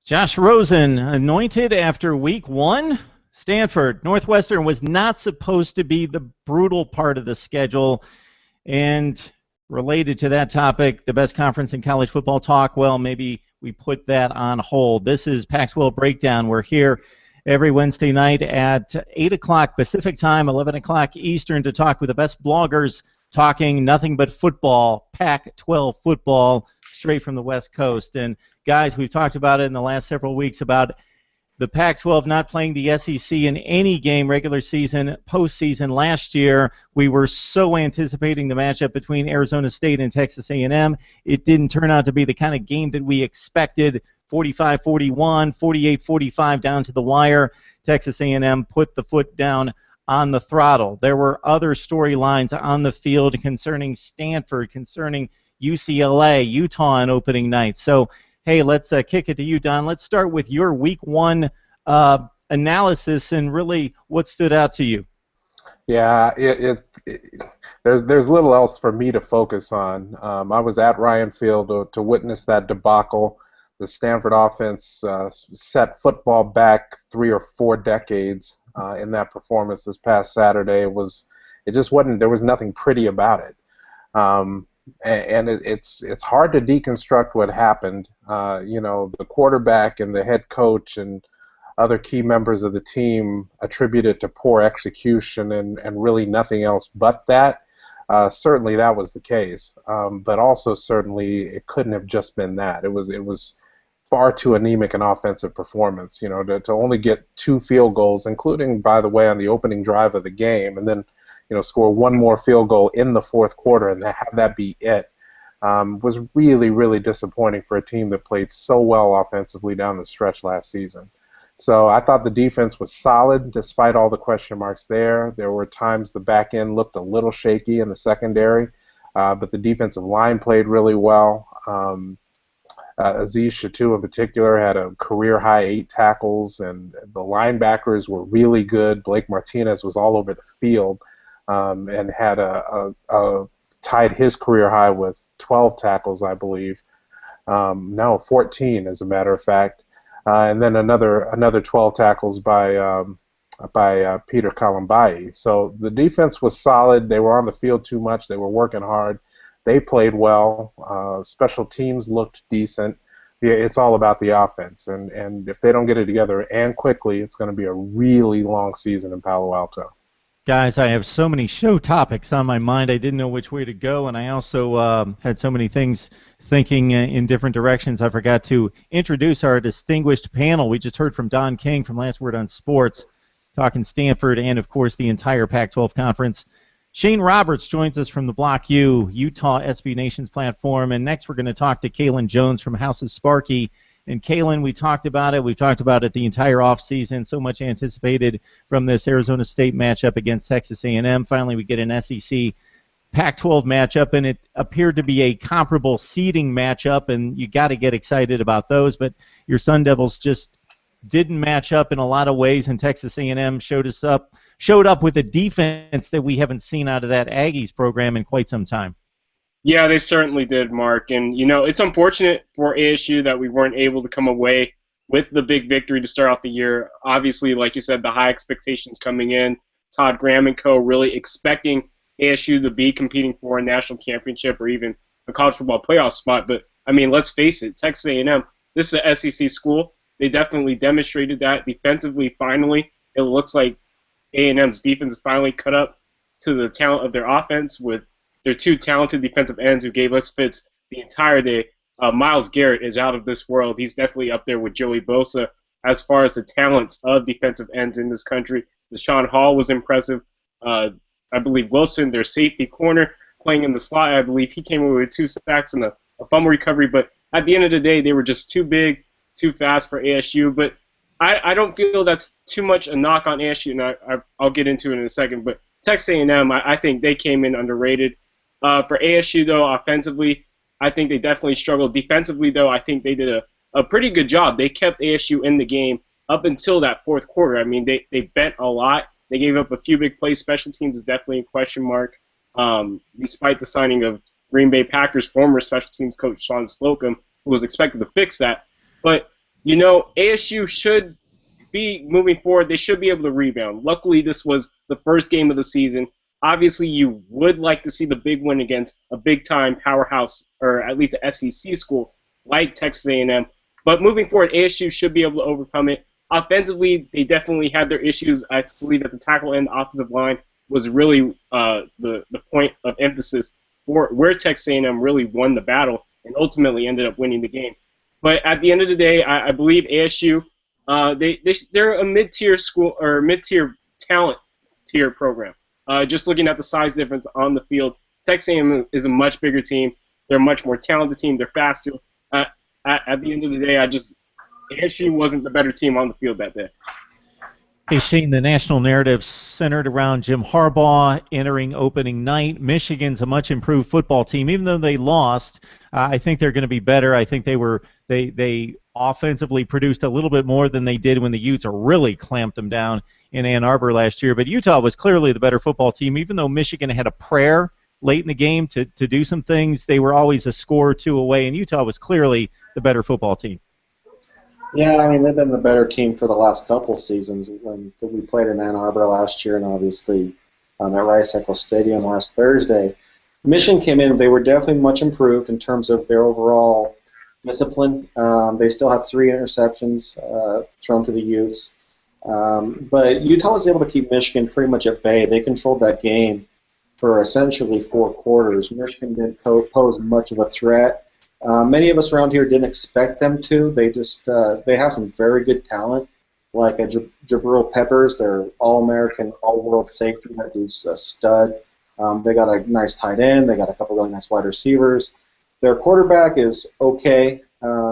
Josh Rosen anointed after week one. Stanford, Northwestern was not supposed to be the brutal part of the schedule. And related to that topic, the best conference in college football talk, well, maybe we put that on hold. This is Pac-12 Breakdown. We're here every Wednesday night at 8 o'clock Pacific time, 11 o'clock Eastern to talk with the best bloggers talking nothing but football, Pac-12 football, straight from the West Coast. And guys, we've talked about it in the last several weeks about the Pac-12 not playing the SEC in any game, regular season, postseason. Last year, we were so anticipating the matchup between Arizona State and Texas A&M. It didn't turn out to be the kind of game that we expected. 45-41, 48-45 down to the wire. Texas A&M put the foot down on the throttle. There were other storylines on the field concerning Stanford, concerning UCLA, Utah on opening night. So, hey, let's kick it to you, Don. Let's start with your week one analysis and really what stood out to you. Yeah, there's little else for me to focus on. I was at Ryan Field to witness that debacle. The Stanford offense set football back 3 or 4 decades in that performance this past Saturday. It just wasn't. There was nothing pretty about it. And it's hard to deconstruct what happened. The quarterback and the head coach and other key members of the team attribute it to poor execution and really nothing else but that. Certainly that was the case, but also certainly it couldn't have just been that. It was far too anemic an offensive performance. To only get 2 field goals, including, by the way, on the opening drive of the game, and then score 1 more field goal in the fourth quarter and have that be it, was really, really disappointing for a team that played so well offensively down the stretch last season. So I thought the defense was solid despite all the question marks there. There were times the back end looked a little shaky in the secondary, but the defensive line played really well. Aziz Shatu in particular had a career-high 8 tackles, and the linebackers were really good. Blake Martinez was all over the field. And had tied his career high with 12 tackles, I believe. No, 14, as a matter of fact. And then another 12 tackles by Peter Kalembayi. So the defense was solid. They were on the field too much. They were working hard. They played well. Special teams looked decent. Yeah, it's all about the offense. And if they don't get it together and quickly, it's going to be a really long season in Palo Alto. Guys, I have so many show topics on my mind. I didn't know which way to go, and I also had so many things thinking in different directions. I forgot to introduce our distinguished panel. We just heard from Don King from Last Word on Sports, talking Stanford and, of course, the entire Pac-12 conference. Shane Roberts joins us from the Block U, Utah SB Nation's platform, and next we're going to talk to Kaelen Jones from House of Sparky. And Kaelen, we talked about it. We've talked about it the entire offseason, so much anticipated from this Arizona State matchup against Texas A&M. Finally, we get an SEC Pac-12 matchup, and it appeared to be a comparable seeding matchup, and you got to get excited about those. But your Sun Devils just didn't match up in a lot of ways, and Texas A&M showed up with a defense that we haven't seen out of that Aggies program in quite some time. Yeah, they certainly did, Mark. And, it's unfortunate for ASU that we weren't able to come away with the big victory to start off the year. Obviously, like you said, the high expectations coming in. Todd Graham and co. really expecting ASU to be competing for a national championship or even a college football playoff spot. But, let's face it, Texas A&M, this is an SEC school. They definitely demonstrated that defensively. Finally, it looks like A&M's defense is finally cut up to the talent of their offense with their 2 talented defensive ends who gave us fits the entire day. Myles Garrett is out of this world. He's definitely up there with Joey Bosa as far as the talents of defensive ends in this country. Deshaun Hall was impressive. I believe Wilson, their safety corner, playing in the slot, I believe he came away with 2 sacks and a fumble recovery. But at the end of the day, they were just too big, too fast for ASU. But I don't feel that's too much a knock on ASU, and I'll get into it in a second. But Texas A&M, I think they came in underrated. For ASU, though, offensively, I think they definitely struggled. Defensively, though, I think they did a pretty good job. They kept ASU in the game up until that fourth quarter. They bent a lot. They gave up a few big plays. Special teams is definitely a question mark, despite the signing of Green Bay Packers former special teams coach Sean Slocum, who was expected to fix that. But ASU should be moving forward. They should be able to rebound. Luckily, this was the first game of the season. Obviously, you would like to see the big win against a big-time powerhouse, or at least an SEC school like Texas A&M. But moving forward, ASU should be able to overcome it. Offensively, they definitely had their issues. I believe that the tackle and the offensive line was really the point of emphasis for where Texas A&M really won the battle and ultimately ended up winning the game. But at the end of the day, I believe ASU, they're a mid-tier school or mid-tier talent tier program. Just looking at the size difference on the field, Texas A&M is a much bigger team. They're a much more talented team. They're faster. At the end of the day, ASU wasn't the better team on the field that day. Hey, Shane, the national narrative centered around Jim Harbaugh entering opening night. Michigan's a much improved football team. Even though they lost, I think they're going to be better. I think they offensively produced a little bit more than they did when the Utes really clamped them down in Ann Arbor last year. But Utah was clearly the better football team. Even though Michigan had a prayer late in the game to do some things, they were always a score or two away, and Utah was clearly the better football team. Yeah, I mean, they've been the better team for the last couple seasons. When we played in Ann Arbor last year and obviously at Rice-Eccles Stadium last Thursday. Michigan came in, they were definitely much improved in terms of their overall discipline. They still had 3 interceptions thrown to the Utes. But Utah was able to keep Michigan pretty much at bay. They controlled that game for essentially 4 quarters. Michigan didn't pose much of a threat. Many of us around here didn't expect them to. They have some very good talent, like Jabril Peppers. They're all-American, all-world safety that is a stud. They got a nice tight end. They got a couple really nice wide receivers. Their quarterback is okay.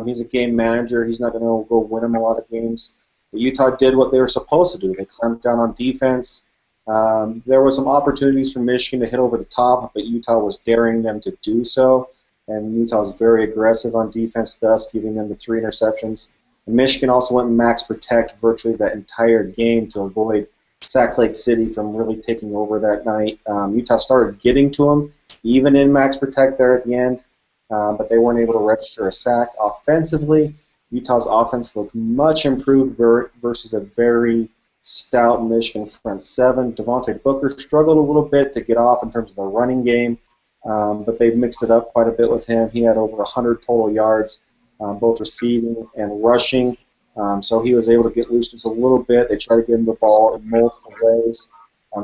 He's a game manager. He's not going to go win them a lot of games. But Utah did what they were supposed to do. They clamped down on defense. There were some opportunities for Michigan to hit over the top, but Utah was daring them to do so. And Utah was very aggressive on defense, thus giving them the 3 interceptions. And Michigan also went max protect virtually that entire game to avoid Sac Lake City from really taking over that night. Utah started getting to them, even in max protect there at the end, but they weren't able to register a sack. Offensively, Utah's offense looked much improved versus a very stout Michigan front 7. Devontae Booker struggled a little bit to get off in terms of the running game. But they've mixed it up quite a bit with him. He had over 100 total yards, both receiving and rushing. So he was able to get loose just a little bit. They tried to get him the ball in multiple ways.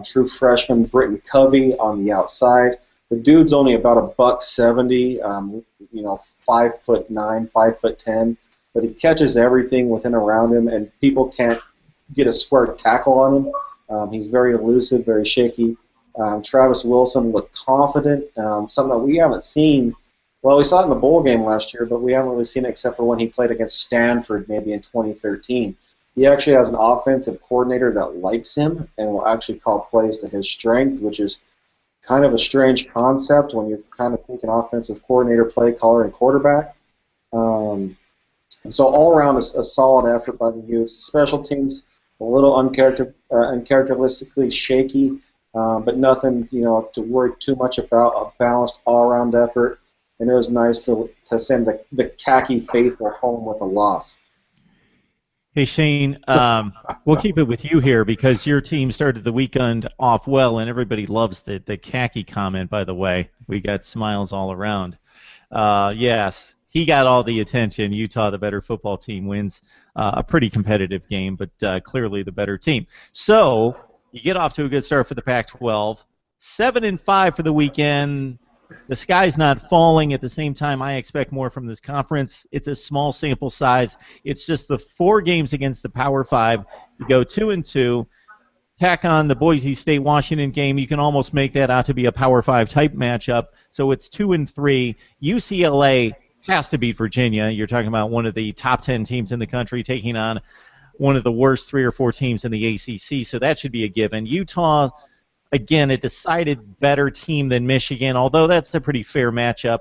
True freshman Britton Covey on the outside. The dude's only about $170, 5'9", 5'10", but he catches everything within around him, and people can't get a square tackle on him. He's very elusive, very shaky. Travis Wilson looked confident, something that we haven't seen. Well, we saw it in the bowl game last year, but we haven't really seen it except for when he played against Stanford maybe in 2013. He actually has an offensive coordinator that likes him and will actually call plays to his strength, which is kind of a strange concept when you're kind of thinking offensive coordinator, play caller, and quarterback. And so all around a solid effort by the Utes. Special teams a little uncharacteristically shaky. But nothing, to worry too much about. A balanced all-around effort, and it was nice to send the khaki faithful home with a loss. Hey, Shane, we'll keep it with you here because your team started the weekend off well, and everybody loves the khaki comment, by the way. We got smiles all around. Yes, he got all the attention. Utah, the better football team, wins a pretty competitive game, but clearly the better team. So you get off to a good start for the Pac-12. 7-5 for the weekend. The sky's not falling. At the same time, I expect more from this conference. It's a small sample size. It's just the 4 games against the Power 5. You go 2-2. Tack on the Boise State-Washington game. You can almost make that out to be a Power 5 type matchup. So it's 2-3. UCLA has to beat Virginia. You're talking about one of the top 10 teams in the country taking on one of the worst 3 or 4 teams in the ACC, so that should be a given. Utah, again, a decided better team than Michigan, although that's a pretty fair matchup.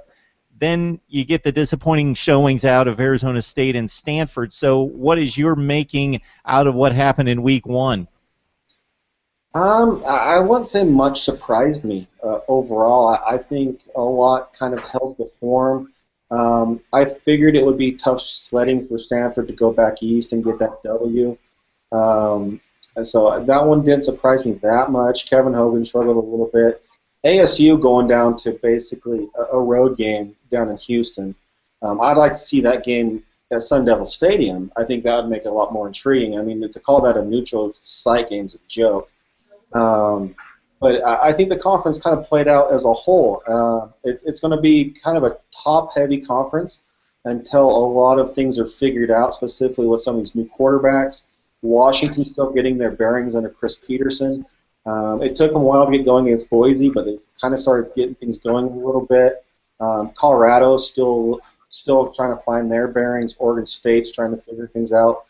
Then you get the disappointing showings out of Arizona State and Stanford. So what is your making out of what happened in week 1? I wouldn't say much surprised me overall. I think a lot kind of held the form. I figured it would be tough sledding for Stanford to go back east and get that W. And so that one didn't surprise me that much. Kevin Hogan struggled a little bit. ASU going down to basically a road game down in Houston. I'd like to see that game at Sun Devil Stadium. I think that would make it a lot more intriguing. I mean, to call that a neutral site game is a joke. But I think the conference kind of played out as a whole. It's going to be kind of a top-heavy conference until a lot of things are figured out, specifically with some of these new quarterbacks. Washington's still getting their bearings under Chris Peterson. It took them a while to get going against Boise, but they've kind of started getting things going a little bit. Colorado's still trying to find their bearings. Oregon State's trying to figure things out.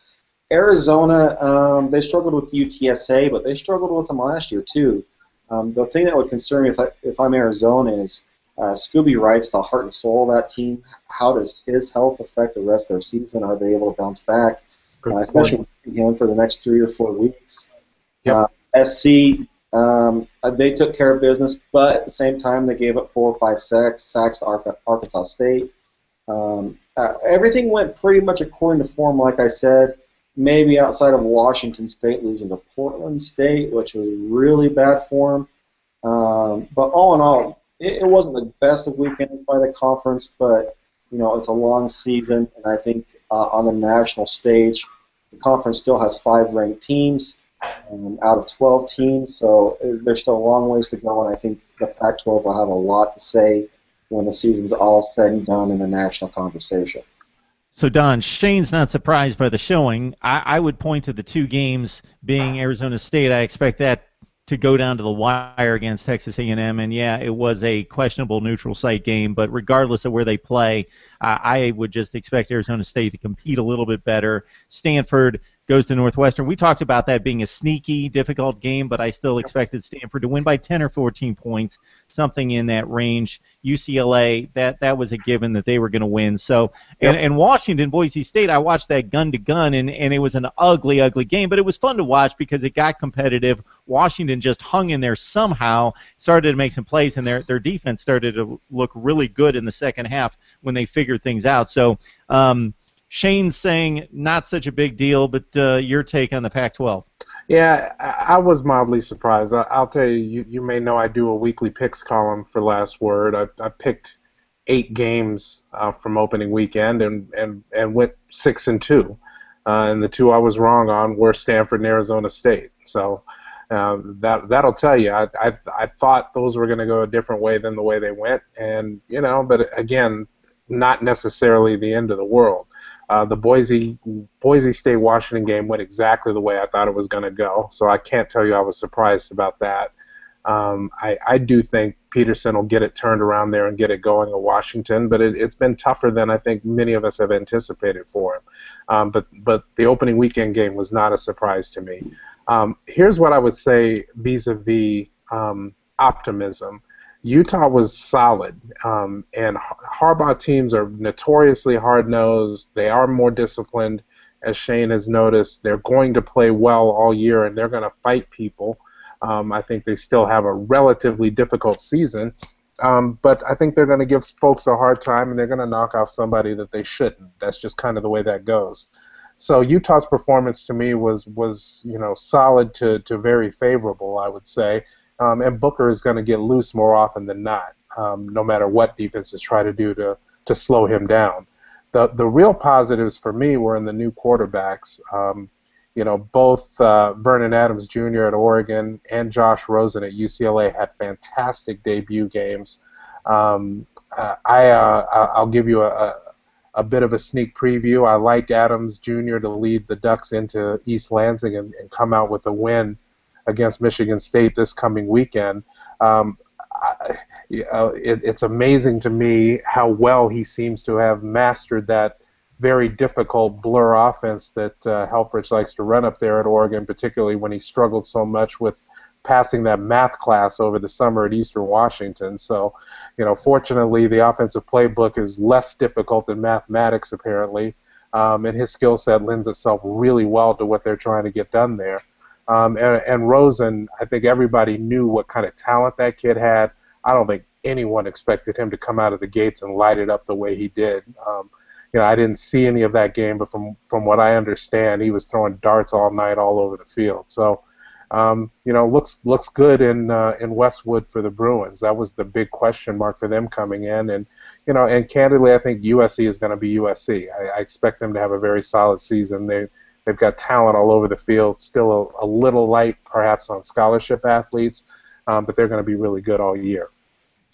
Arizona, they struggled with UTSA, but they struggled with them last year too. The thing that would concern me if I'm Arizona is Scooby Wright's the heart and soul of that team. How does his health affect the rest of their season? Are they able to bounce back, especially with him for the next 3 or 4 weeks? Yep. SC, they took care of business, but at the same time they gave up 4 or 5 sacks to Arkansas State. Everything went pretty much according to form, like I said. Maybe outside of Washington State losing to Portland State, which was really bad form. But all in all, it wasn't the best of weekends by the conference, but it's a long season, and I think on the national stage, the conference still has 5 ranked teams out of 12 teams, so there's still a long ways to go, and I think the Pac-12 will have a lot to say when the season's all said and done in the national conversation. So, Don, Shane's not surprised by the showing. I would point to the 2 games being Arizona State. I expect that to go down to the wire against Texas A&M, and yeah, it was a questionable neutral site game, but regardless of where they play, I would just expect Arizona State to compete a little bit better. Stanford goes to Northwestern. We talked about that being a sneaky, difficult game, but I still expected Stanford to win by 10 or 14 points, something in that range. UCLA, that was a given that they were going to win. So, and Washington, Boise State, I watched that gun-to-gun, and it was an ugly, ugly game, but it was fun to watch because it got competitive. Washington just hung in there somehow, started to make some plays, and their defense started to look really good in the second half when they figured things out. So, Shane's saying not such a big deal, but your take on the Pac-12? Yeah, I was mildly surprised. I'll tell you, you may know I do a weekly picks column for Last Word. I picked 8 games from opening weekend and went 6-2. And the 2 I was wrong on were Stanford and Arizona State. So that'll tell you. I thought those were going to go a different way than the way they went, and but again, not necessarily the end of the world. The Boise State Washington game went exactly the way I thought it was going to go, so I can't tell you I was surprised about that. I do think Peterson will get it turned around there and get it going in Washington, but it's been tougher than I think many of us have anticipated for him. But the opening weekend game was not a surprise to me. Here's what I would say vis-a-vis optimism. Utah was solid, and Harbaugh teams are notoriously hard-nosed. They are more disciplined, as Shane has noticed. They're going to play well all year, and they're going to fight people. I think they still have a relatively difficult season, but I think they're going to give folks a hard time, and they're going to knock off somebody that they shouldn't. That's just kind of the way that goes. So Utah's performance to me was solid to very favorable, I would say. And Booker is going to get loose more often than not, no matter what defenses try to do to slow him down. The real positives for me were in the new quarterbacks. Both Vernon Adams Jr. at Oregon and Josh Rosen at UCLA had fantastic debut games. I'll give you a bit of a sneak preview. I like Adams Jr. to lead the Ducks into East Lansing and come out with a win against Michigan State this coming weekend. It's amazing to me how well he seems to have mastered that very difficult blur offense that Helfrich likes to run up there at Oregon, particularly when he struggled so much with passing that math class over the summer at Eastern Washington. So, fortunately, the offensive playbook is less difficult than mathematics, apparently, and his skill set lends itself really well to what they're trying to get done there. And Rosen, I think everybody knew what kind of talent that kid had. I don't think anyone expected him to come out of the gates and light it up the way he did. I didn't see any of that game, but from what I understand, he was throwing darts all night, all over the field. So, looks good in Westwood for the Bruins. That was the big question mark for them coming in, and candidly, I think USC is going to be USC. I expect them to have a very solid season. They've got talent all over the field. Still a little light, perhaps, on scholarship athletes, but they're going to be really good all year.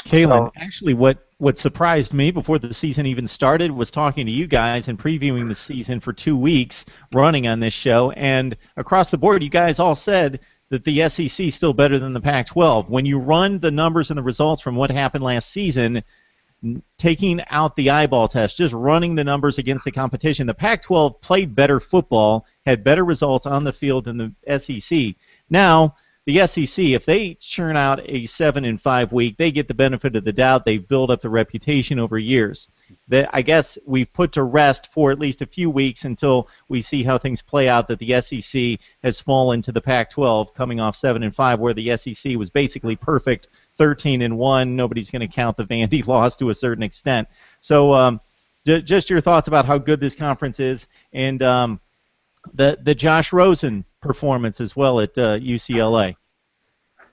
Kaelen, actually, what surprised me before the season even started was talking to you guys and previewing the season for 2 weeks running on this show, and across the board, you guys all said that the SEC is still better than the Pac-12. When you run the numbers and the results from what happened last season, taking out the eyeball test, just running the numbers against the competition, the Pac-12 played better football, had better results on the field than the SEC. Now, the SEC, if they churn out a 7-5 week, they get the benefit of the doubt. They've built up the reputation over years. I guess we've put to rest for at least a few weeks until we see how things play out, that the SEC has fallen to the Pac-12 coming off 7-5, where the SEC was basically perfect, 13-1. Nobody's going to count the Vandy loss to a certain extent. So just your thoughts about how good this conference is, and the Josh Rosen performance as well at UCLA.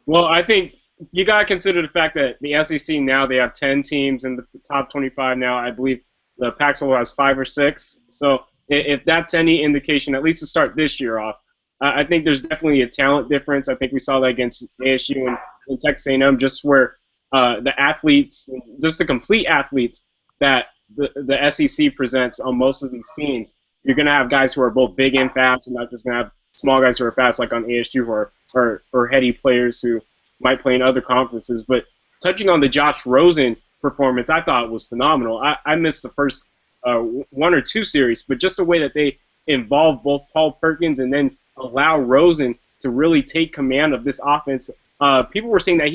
Well, I think you got to consider the fact that the SEC now, they have 10 teams in the top 25 now. I believe the Pac-12 has 5 or 6. So if that's any indication, at least to start this year off, I think there's definitely a talent difference. I think we saw that against ASU and Texas A&M, just where the athletes, just the complete athletes that the SEC presents on most of these teams, you're going to have guys who are both big and fast. You're not just going to have small guys who are fast like on ASU or heady players who might play in other conferences. But touching on the Josh Rosen performance, I thought it was phenomenal. I missed the first 1 or 2 series, but just the way that they involved both Paul Perkins and then allow Rosen to really take command of this offense. People were saying that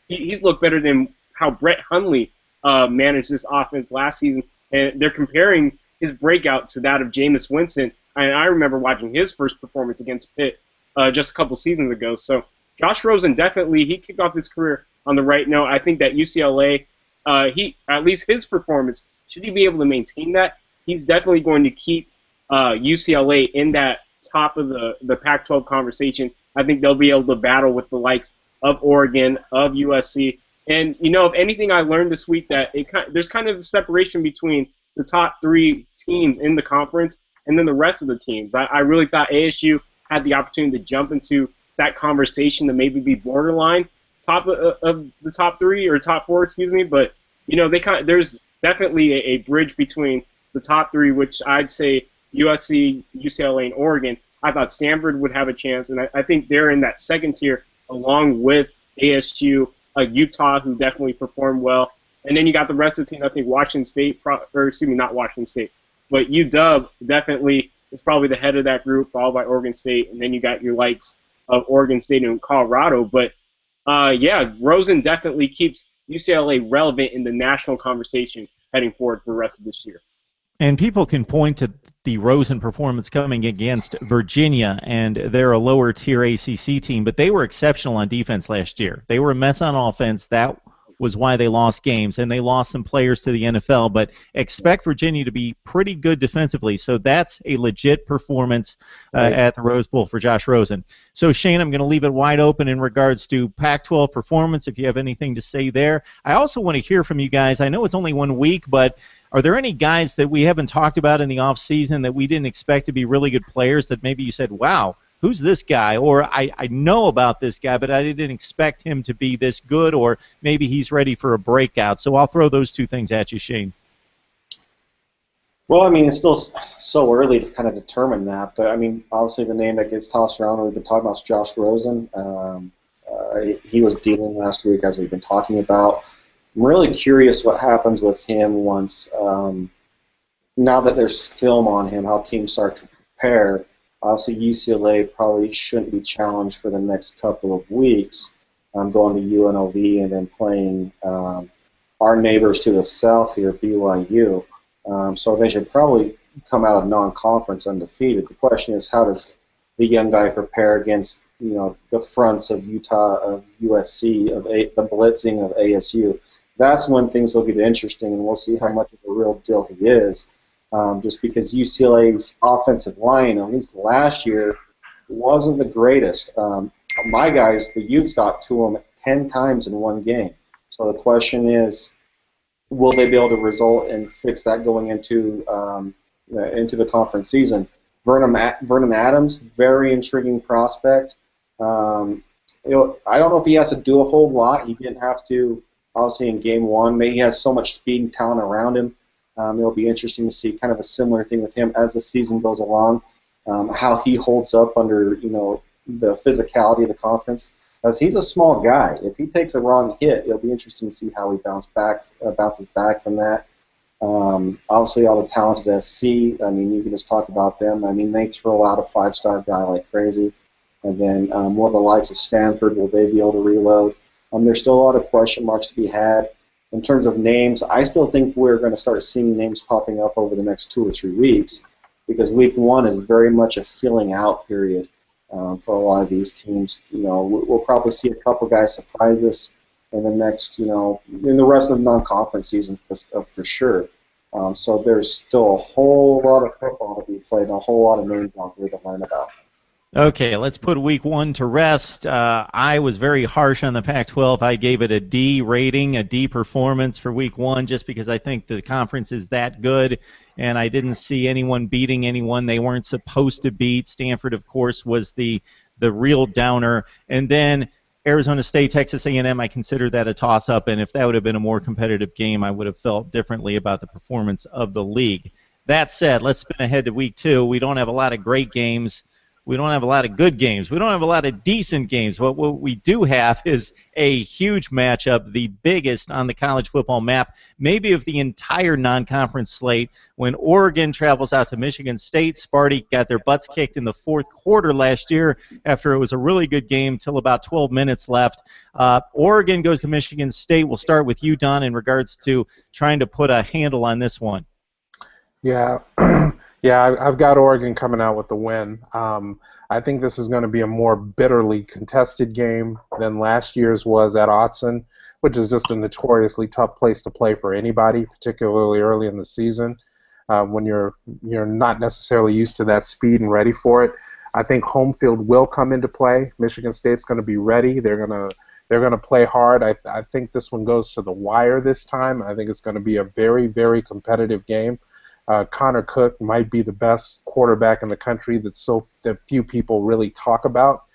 he's looked better than how Brett Hundley managed this offense last season, and they're comparing his breakout to that of Jameis Winston. And I remember watching his first performance against Pitt just a couple seasons ago. So Josh Rosen he kicked off his career on the right note. I think that UCLA, at least his performance, should he be able to maintain that, he's definitely going to keep UCLA in that top of the Pac-12 conversation. I think they'll be able to battle with the likes of Oregon, of USC. And, if anything I learned this week, that there's kind of a separation between the top 3 teams in the conference and then the rest of the teams. I really thought ASU had the opportunity to jump into that conversation to maybe be borderline top of the top 3 or top 4, excuse me. But, there's definitely a bridge between the top 3, which I'd say USC, UCLA, and Oregon. I thought Stanford would have a chance, and I think they're in that second tier along with ASU, Utah, who definitely performed well. And then you got the rest of the team. I think Washington State, not Washington State, but UW definitely is probably the head of that group, followed by Oregon State. And then you got your likes of Oregon State and Colorado. But, Rosen definitely keeps UCLA relevant in the national conversation heading forward for the rest of this year. And people can point to the Rosen performance coming against Virginia, and they're a lower-tier ACC team, but they were exceptional on defense last year. They were a mess on offense. That was why they lost games, and they lost some players to the NFL, but expect Virginia to be pretty good defensively, so that's a legit performance at the Rose Bowl for Josh Rosen. So, Shane, I'm going to leave it wide open in regards to Pac-12 performance, if you have anything to say there. I also want to hear from you guys. I know it's only 1 week, but are there any guys that we haven't talked about in the offseason that we didn't expect to be really good players that maybe you said, wow, who's this guy? Or I know about this guy, but I didn't expect him to be this good, or maybe he's ready for a breakout. So I'll throw those 2 things at you, Shane. Well, it's still so early to kind of determine that. But, obviously the name that gets tossed around, we've been talking about, is Josh Rosen. He was dealing last week, as we've been talking about. I'm really curious what happens with him once, now that there's film on him, how teams start to prepare. Obviously, UCLA probably shouldn't be challenged for the next couple of weeks. Going to UNLV and then playing our neighbors to the south here, BYU. So they should probably come out of non-conference undefeated. The question is, how does the young guy prepare against the fronts of Utah, of USC, the blitzing of ASU. That's when things will get interesting, and we'll see how much of a real deal he is. Just because UCLA's offensive line, at least last year, wasn't the greatest. My guys, the Utes, got to him 10 times in one game. So the question is, will they be able to result and fix that going into the conference season? Vernon Adams, very intriguing prospect. I don't know if he has to do a whole lot. He didn't have to, obviously, in game one. Maybe he has so much speed and talent around him. It'll be interesting to see kind of a similar thing with him as the season goes along, how he holds up under the physicality of the conference. As he's a small guy, if he takes a wrong hit, it'll be interesting to see how he bounces back from that. Obviously, all the talented SC. I mean, you can just talk about them. I mean, they throw out a 5-star guy like crazy. And then more the likes of Stanford, will they be able to reload? There's still a lot of question marks to be had. In terms of names, I still think we're going to start seeing names popping up over the next 2 or 3 weeks, because week 1 is very much a filling out period for a lot of these teams. We'll probably see a couple guys surprise us in the next, in the rest of the non-conference season for sure. So there's still a whole lot of football to be played and a whole lot of names out there to learn about. Okay, let's put week 1 to rest. I was very harsh on the Pac-12. I gave it a D rating, a D performance for week 1, just because I think the conference is that good, and I didn't see anyone beating anyone they weren't supposed to beat. Stanford, of course, was the real downer. And then Arizona State, Texas A&M, I consider that a toss-up, and if that would have been a more competitive game, I would have felt differently about the performance of the league. That said, let's spin ahead to week 2. We don't have a lot of great games. We don't have a lot of good games. We don't have a lot of decent games. But what we do have is a huge matchup, the biggest on the college football map, maybe of the entire non-conference slate, when Oregon travels out to Michigan State. Sparty got their butts kicked in the fourth quarter last year after it was a really good game till about 12 minutes left. Oregon goes to Michigan State. We'll start with you, Don, in regards to trying to put a handle on this one. Yeah. Yeah, I've got Oregon coming out with the win. I think this is going to be a more bitterly contested game than last year's was at Autzen, which is just a notoriously tough place to play for anybody, particularly early in the season, when you're not necessarily used to that speed and ready for it. I think home field will come into play. Michigan State's going to be ready. They're going to play hard. I think this one goes to the wire this time. I think it's going to be a very, very competitive game. Connor Cook might be the best quarterback in the country that few people really talk about.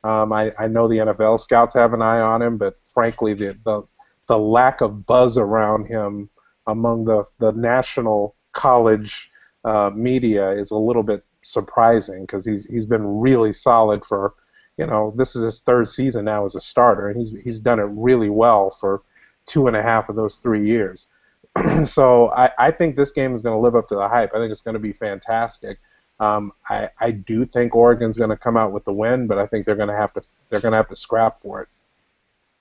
I know the NFL scouts have an eye on him, but frankly, the lack of buzz around him among the national college media is a little bit surprising, because he's been really solid for, this is his 3rd season now as a starter, and he's done it really well for 2.5 of those 3 years. So I think this game is going to live up to the hype. I think it's going to be fantastic. I do think Oregon's going to come out with the win, but I think they're going to have to scrap for it.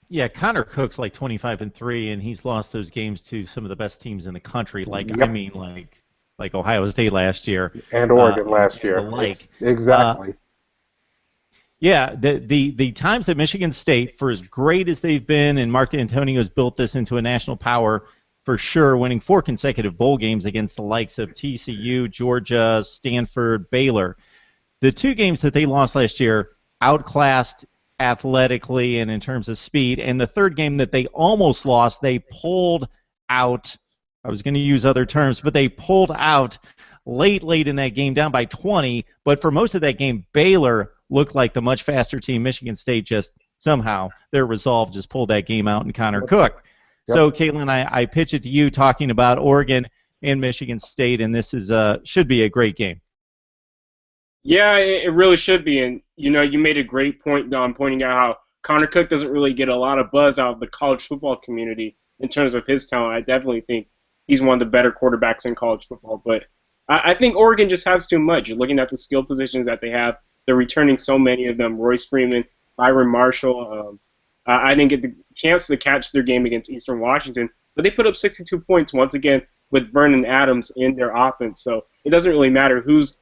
Yeah, Connor Cook's like 25-3, and he's lost those games to some of the best teams in the country. Like Ohio State last year and Oregon last year. Exactly. Yeah, the times that Michigan State, for as great as they've been, and Mark D'Antonio's built this into a national power, for sure, winning 4 consecutive bowl games against the likes of TCU, Georgia, Stanford, Baylor. The 2 games that they lost last year, outclassed athletically and in terms of speed, and the 3rd game that they almost lost, they pulled out. I was going to use other terms, but they pulled out late in that game, down by 20. But for most of that game, Baylor looked like the much faster team. Michigan State just somehow, their resolve just pulled that game out, and Connor Cook. Yep. So, Kaelen, I pitch it to you talking about Oregon and Michigan State, and this should be a great game. Yeah, it really should be. And, you made a great point, Don, pointing out how Connor Cook doesn't really get a lot of buzz out of the college football community in terms of his talent. I definitely think he's one of the better quarterbacks in college football. But I think Oregon just has too much. You're looking at the skill positions that they have. They're returning so many of them. Royce Freeman, Byron Marshall. I didn't get the chance to catch their game against Eastern Washington, but they put up 62 points once again with Vernon Adams in their offense. So it doesn't really matter who's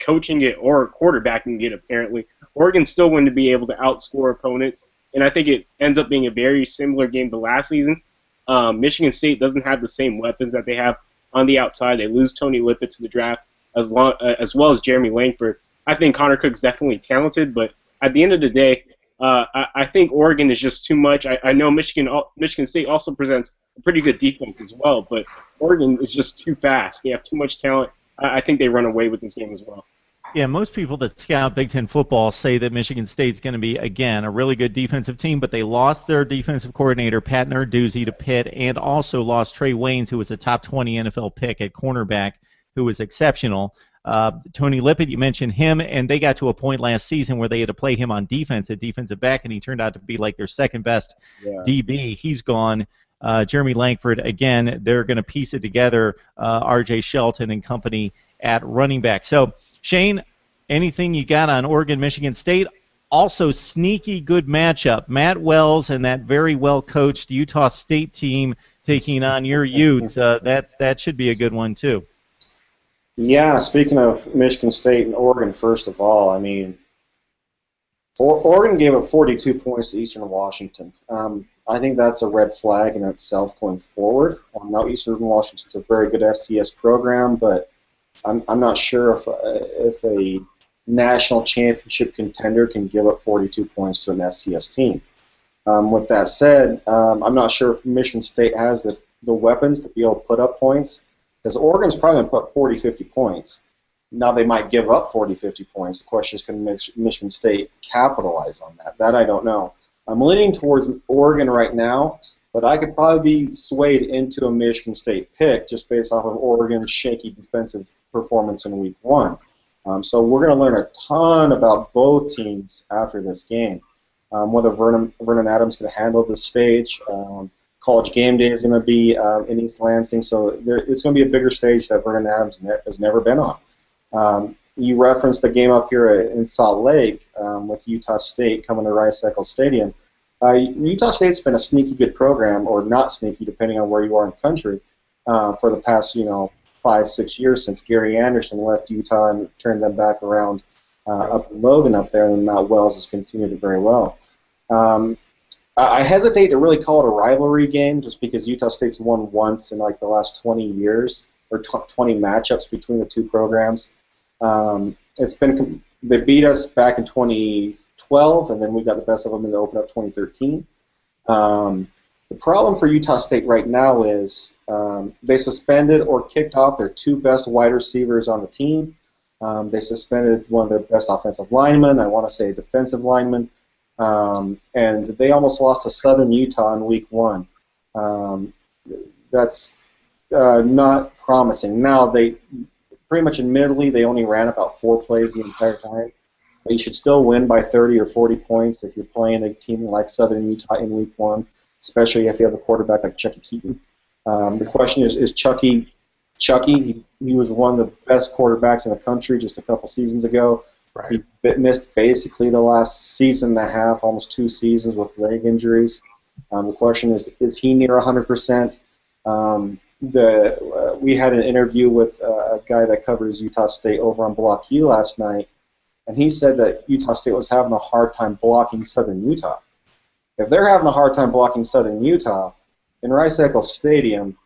coaching it or quarterbacking it, apparently. Oregon's still going to be able to outscore opponents, and I think it ends up being a very similar game to last season. Michigan State doesn't have the same weapons that they have on the outside. They lose Tony Lippett to the draft, as well as Jeremy Langford. I think Connor Cook's definitely talented, but at the end of the day, I think Oregon is just too much. I know Michigan State also presents a pretty good defense as well, but Oregon is just too fast. They have too much talent. I think they run away with this game as well. Yeah, most people that scout Big Ten football say that Michigan State's going to be, again, a really good defensive team, but they lost their defensive coordinator, Pat Narduzzi, to Pitt, and also lost Trey Waynes, who was a top 20 NFL pick at cornerback, who was exceptional. Tony Lippett, you mentioned him, and they got to a point last season where they had to play him on defense at defensive back, and he turned out to be like their second best DB. He's gone. Jeremy Langford, again, they're going to piece it together, R.J. Shelton and company at running back. So, Shane, anything you got on Oregon, Michigan State? Also, sneaky good matchup. Matt Wells and that very well-coached Utah State team taking on your Utes. That should be a good one, too. Yeah, speaking of Michigan State and Oregon, first of all, I mean, Oregon gave up 42 points to Eastern Washington. I think that's a red flag in itself going forward. Now, Eastern Washington's a very good FCS program, but I'm not sure if a national championship contender can give up 42 points to an FCS team. With that said, I'm not sure if Michigan State has the weapons to be able to put up points, because Oregon's probably going to put 40, 50 points. Now they might give up 40, 50 points. The question is, can Michigan State capitalize on that? That I don't know. I'm leaning towards Oregon right now, but I could probably be swayed into a Michigan State pick just based off of Oregon's shaky defensive performance in Week 1. So we're going to learn a ton about both teams after this game. Whether Vernon Adams can handle this stage. College game day is going to be in East Lansing, so it's going to be a bigger stage that Vernon Adams has never been on. You referenced the game up here in Salt Lake with Utah State coming to Rice-Eccles Stadium. Utah State's been a sneaky good program, or not sneaky, depending on where you are in the country, for the past 5-6 years since Gary Anderson left Utah and turned them back around up in Logan up there, and Matt Wells has continued it very well. I hesitate to really call it a rivalry game just because Utah State's won once in like the last 20 years, or 20 matchups between the two programs. They beat us back in 2012, and then we got the best of them in the Open Up 2013. The problem for Utah State right now is they suspended or kicked off their two best wide receivers on the team. They suspended one of their best offensive linemen, I want to say defensive lineman, and they almost lost to Southern Utah in Week 1. That's not promising. Now, they pretty much admittedly, they only ran about 4 plays the entire time. But you should still win by 30 or 40 points if you're playing a team like Southern Utah in Week 1, especially if you have a quarterback like Chucky Keaton. The question is Chucky? He was one of the best quarterbacks in the country just a couple seasons ago. Right. He missed basically the last season and a half, almost 2 seasons with leg injuries. The question is he near 100%? We had an interview with a guy that covers Utah State over on Block U last night, and he said that Utah State was having a hard time blocking Southern Utah. If they're having a hard time blocking Southern Utah, in Rice-Eccles Stadium,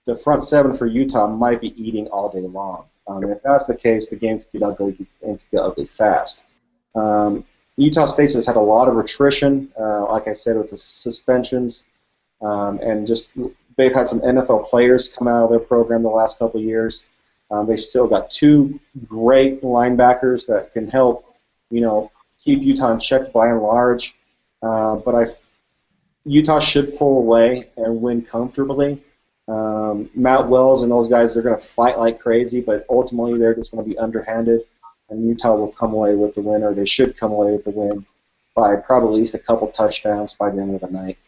the front seven for Utah might be eating all day long. And if that's the case, the game could get ugly and could get ugly fast. Utah State has had a lot of attrition, like I said, with the suspensions, and just they've had some NFL players come out of their program the last couple of years. They still got 2 great linebackers that can help, keep Utah in check by and large. But Utah should pull away and win comfortably. Matt Wells and those guys, they're going to fight like crazy, but ultimately they're just going to be underhanded, and Utah will come away with the win, or they should come away with the win by probably at least a couple touchdowns by the end of the night.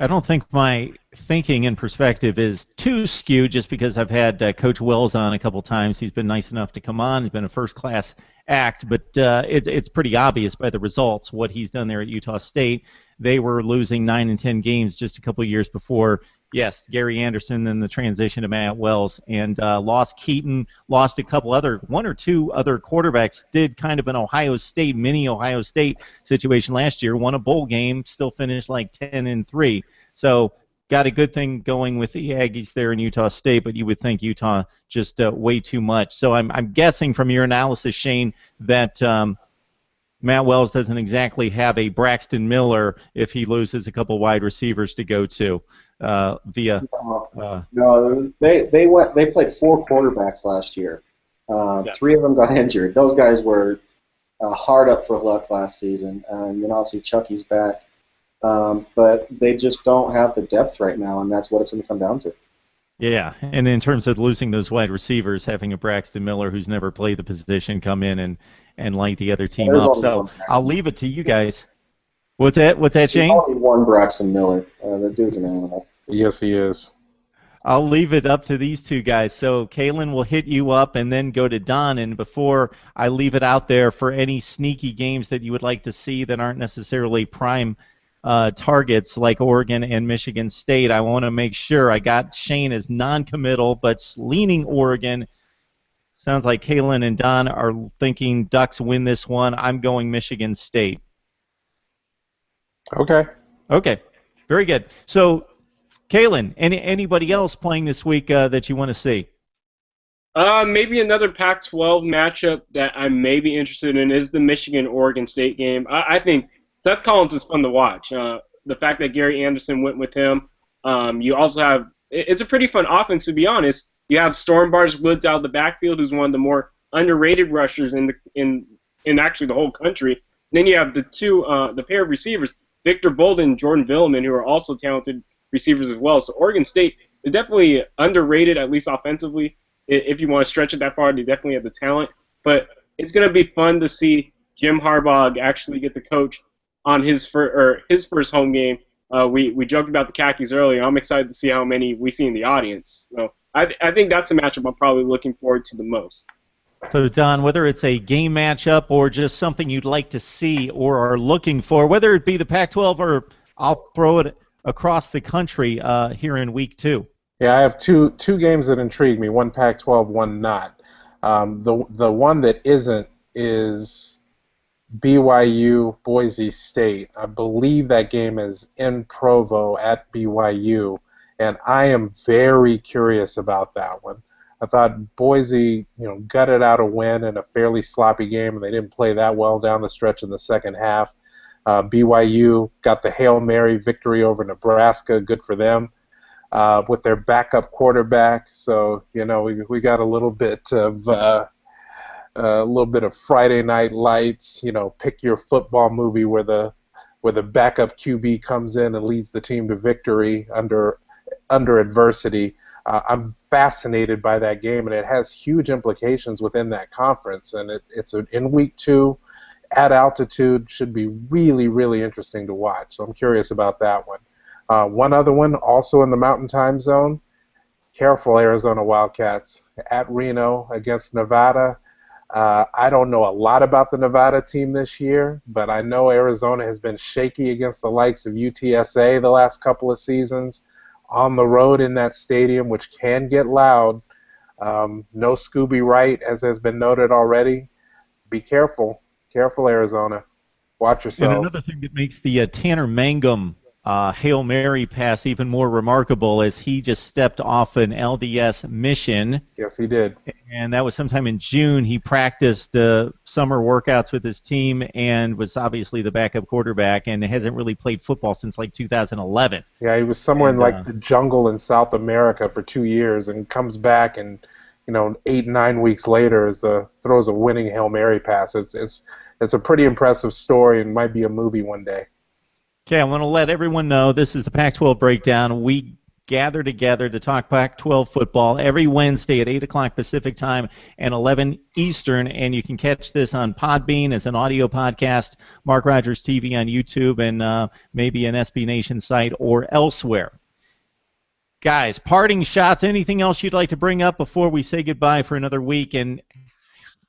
I don't think my thinking and perspective is too skewed just because I've had Coach Wells on a couple times. He's been nice enough to come on. He's been a first-class act, but it's pretty obvious by the results what he's done there at Utah State. They were losing 9 and 10 games just a couple years before Yes, Gary Anderson, then the transition to Matt Wells, and lost Keaton, lost a couple other, one or two other quarterbacks, did kind of an Ohio State, mini Ohio State situation last year, won a bowl game, still finished like 10-3. So got a good thing going with the Aggies there in Utah State, but you would think Utah just way too much. So I'm guessing from your analysis, Shane, that Matt Wells doesn't exactly have a Braxton Miller if he loses a couple wide receivers to go to via. No, they played 4 quarterbacks last year. 3 of them got injured. Those guys were hard up for luck last season, and then obviously Chucky's back. But they just don't have the depth right now, and that's what it's going to come down to. Yeah, and in terms of losing those wide receivers, having a Braxton Miller who's never played the position come in and light the other team up. So I'll leave it to you guys. What's that, Shane? There's only one Braxton Miller. The dude's an animal. Yes, he is. I'll leave it up to these two guys. So Kaelen will hit you up and then go to Don. And before I leave it out there for any sneaky games that you would like to see that aren't necessarily prime targets like Oregon and Michigan State, I want to make sure I got Shane as non-committal, but leaning Oregon. Sounds like Kaelen and Don are thinking Ducks win this one. I'm going Michigan State. Okay. Okay. Very good. So, Kaelen, anybody else playing this week that you want to see? Maybe another Pac-12 matchup that I may be interested in is the Michigan-Oregon State game. I think Seth Collins is fun to watch. The fact that Gary Anderson went with him. You also have – it's a pretty fun offense, to be honest. You have Stormbars Woods out of the backfield, who's one of the more underrated rushers in actually the whole country. And then you have the pair of receivers, Victor Bolden and Jordan Villeman, who are also talented receivers as well. So Oregon State, they're definitely underrated, at least offensively. If you want to stretch it that far, they definitely have the talent. But it's going to be fun to see Jim Harbaugh actually get the coach on his first home game. We joked about the khakis earlier. I'm excited to see how many we see in the audience. So I think that's a matchup I'm probably looking forward to the most. So, Don, whether it's a game matchup or just something you'd like to see or are looking for, whether it be the Pac-12 or I'll throw it across the country here in week 2. Yeah, I have two games that intrigue me, one Pac-12, one not. The one that isn't is BYU Boise State. I believe that game is in Provo at BYU, and I am very curious about that one. I thought Boise, gutted out a win in a fairly sloppy game, and they didn't play that well down the stretch in the second half. BYU got the Hail Mary victory over Nebraska. Good for them. With their backup quarterback, so we got a little bit of Friday Night Lights, pick your football movie where the backup QB comes in and leads the team to victory under adversity. I'm fascinated by that game, and it has huge implications within that conference. And it's in week 2 at altitude, should be really, really interesting to watch. So I'm curious about that one. One other one, also in the Mountain Time Zone. Careful, Arizona Wildcats at Reno against Nevada. I don't know a lot about the Nevada team this year, but I know Arizona has been shaky against the likes of UTSA the last couple of seasons. On the road in that stadium, which can get loud. No Scooby Wright, as has been noted already. Be careful. Careful, Arizona. Watch yourselves. And another thing that makes the Tanner Mangum Hail Mary pass even more remarkable is he just stepped off an LDS mission. Yes, he did. And that was sometime in June. He practiced summer workouts with his team and was obviously the backup quarterback and hasn't really played football since like 2011. Yeah, he was somewhere in the jungle in South America for 2 years and comes back and 8-9 weeks later throws a winning Hail Mary pass. It's a pretty impressive story and might be a movie one day. Okay, I want to let everyone know this is the Pac-12 Breakdown. We gather together to talk Pac-12 football every Wednesday at 8 o'clock Pacific Time and 11 Eastern, and you can catch this on Podbean as an audio podcast, Mark Rogers TV on YouTube, and maybe an SB Nation site or elsewhere. Guys, parting shots, anything else you'd like to bring up before we say goodbye for another week? And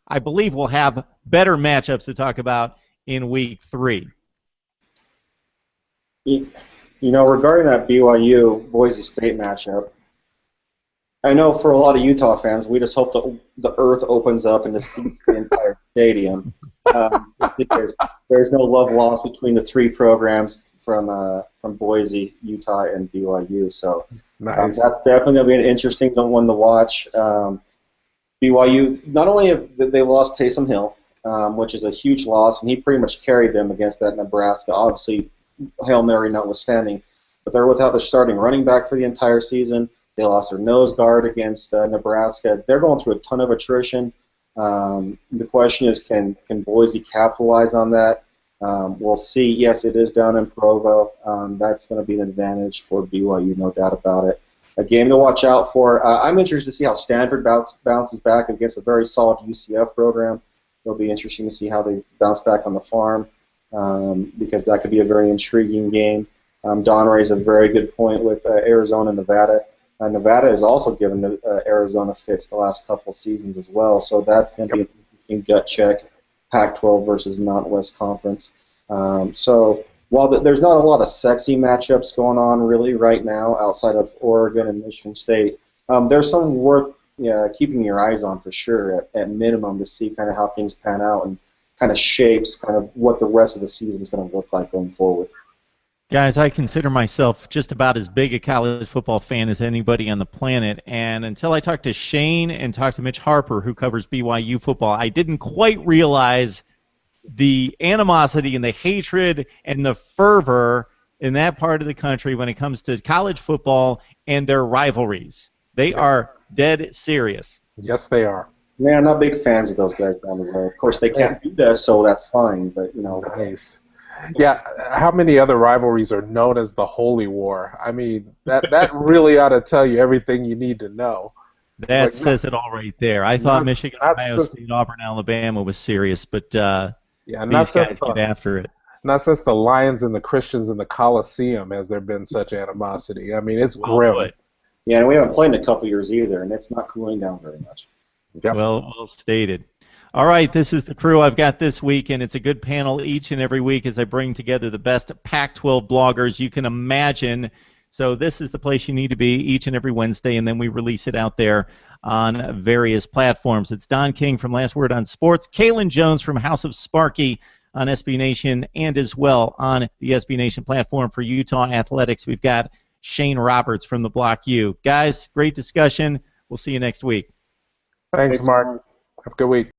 I believe we'll have better matchups to talk about in week 3. Regarding that BYU Boise State matchup, I know for a lot of Utah fans, we just hope that the earth opens up and just eats the entire stadium, just because there's no love lost between the three programs from Boise, Utah, and BYU. So Nice. that's definitely going to be an interesting one to watch. BYU, not only have they lost Taysom Hill, which is a huge loss, and he pretty much carried them against that Nebraska, obviously Hail Mary notwithstanding, but they're without their starting running back for the entire season. They lost their nose guard against Nebraska. They're going through a ton of attrition. The question is, can Boise capitalize on that? We'll see. Yes, it is down in Provo. That's going to be an advantage for BYU, no doubt about it. A game to watch out for. I'm interested to see how Stanford bounces back against a very solid UCF program. It'll be interesting to see how they bounce back on the farm, because that could be a very intriguing game. Don raised a very good point with Arizona, Nevada. Nevada has also given Arizona fits the last couple of seasons as well, so that's going to be an interesting gut check, Pac-12 versus Mountain West Conference. So while there's not a lot of sexy matchups going on really right now outside of Oregon and Michigan State, there's some worth keeping your eyes on for sure at minimum to see kind of how things pan out and kind of shapes kind of what the rest of the season is going to look like going forward. Guys, I consider myself just about as big a college football fan as anybody on the planet, and until I talked to Shane and talked to Mitch Harper, who covers BYU football, I didn't quite realize the animosity and the hatred and the fervor in that part of the country when it comes to college football and their rivalries. They are dead serious. Yes, they are. Yeah, I'm not big fans of those guys down the road. Of course, they can't beat us, so that's fine, but, Nice. Yeah, how many other rivalries are known as the Holy War? I mean, that really ought to tell you everything you need to know. That says it all right there. I thought Michigan, Ohio State, Auburn, Alabama was serious, but these guys get after it. Not since the Lions and the Christians in the Coliseum has there been such animosity. I mean, it's grim. Yeah, and we haven't played in a couple years either, and it's not cooling down very much. Yep. Well stated. All right, this is the crew I've got this week, and it's a good panel each and every week as I bring together the best Pac-12 bloggers you can imagine. So this is the place you need to be each and every Wednesday, and then we release it out there on various platforms. It's Don King from Last Word on Sports, Kaelen Jones from House of Sparky on SB Nation, and as well on the SB Nation platform for Utah Athletics. We've got Shane Roberts from the Block U. Guys, great discussion. We'll see you next week. Thanks, Mark. Have a good week.